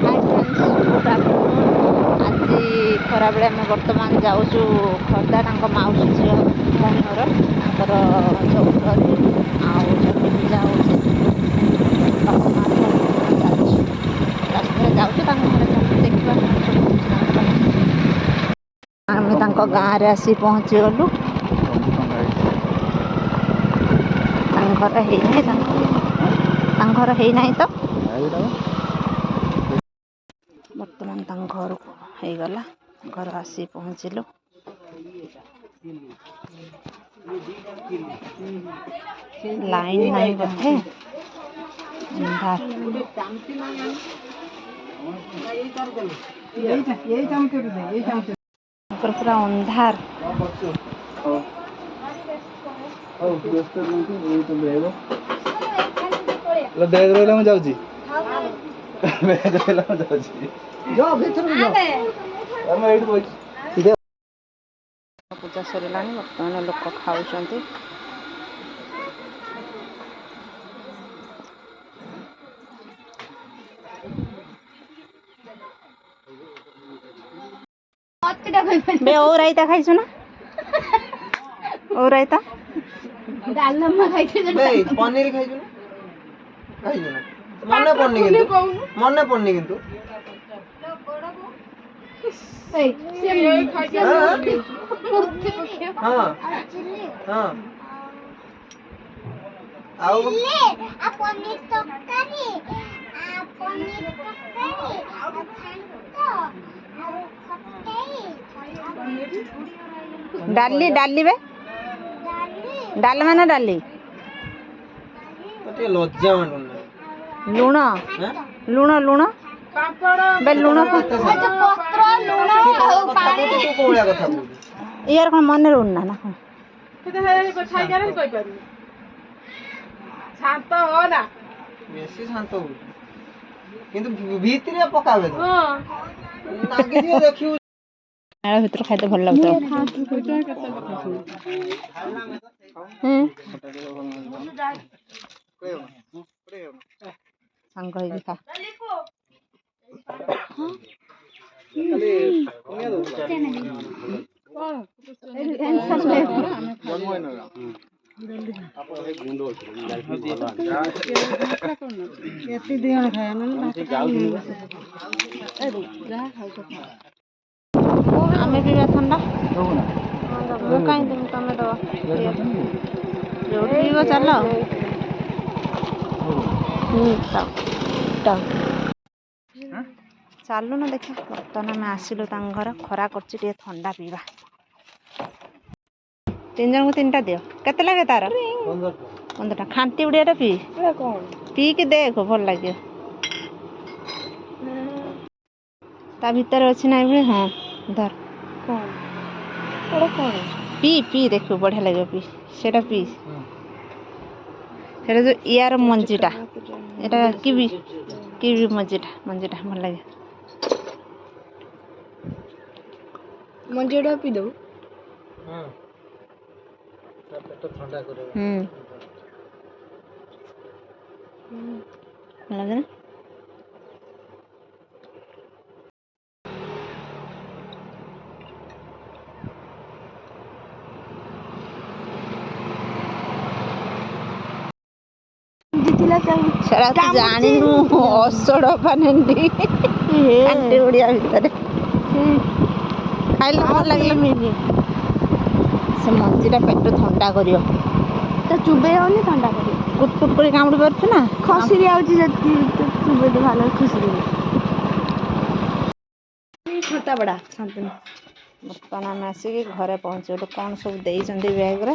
Hi friends, good afternoon. आज खराबले आम बर्तमान जाऊँ खर्दा मौसी झील भौणी घर तर चौधरी आदि पूजा हो रास्ते जाऊँ देखा आम गाँव आसी पहुँची गलु। घर है तो बर्तमान घर को गला घर आसी पहुँचलु। लाइन नहीं बोधे अंधार पूरा अंधार। पूजा सरला बर्तमान लोक खाऊँ बे ओ रायता खाइछु ना ओ रायता डालमा खाइछु बे पनीर खाइछु ना खाइछु ना मन्ने पन्नी किंतु ए से खाइछु हां हां आउ आ पनीर तरकारी आ पनीर तरकारी आ घांट आ खट्टाई डाली डाली बे डालमा ना डाली ते लज्जा मांडुन लुण लुण लुण बे लुण पत्र लूण आ पानी तू कोळ्या कथा बोल यार कौन मन रुना ना शांत हो ना बेसी शांत हो किंतु भीतरे पकावे तो नागे जे देखियो मेरा भीतर खाइते भल लगता सांग ही खा आमे पीवा ठंडा कहीं तुम तमें दवा जो पीव चलो चलू ना देखा बर्तमान आम आसिलु घर खरा कर ठंडा पीवा 3 जन को 3टा दियो केते लगे तार 15टा खांटी उड़िया पी पी के देख भल लगे ता भीतर अच्छी ना भी हाँ धर पी पी देखो बढ़िया लगे पी सेटा पी सेटा जो यार मंजीटा एटा किवी मंजीटा भल लगे मंजीटा पी दो हां पेट ठंडा करे लगे ना सेरा तो जानी असड़ पानी आंटी उड़िया भितर खाइले भल लगे से मंजीटा पेट ठंडा करियो तो चुबे होनी ठंडा करी कुटकुट कर कामुड़ी पारछु ना खसरी आउची जति चुबे तो भालो खुसरी छोटा बड़ा शांति बर्तमान आम आसिक घरे पहुँचलु कौन सब देइछन्ती बैग रे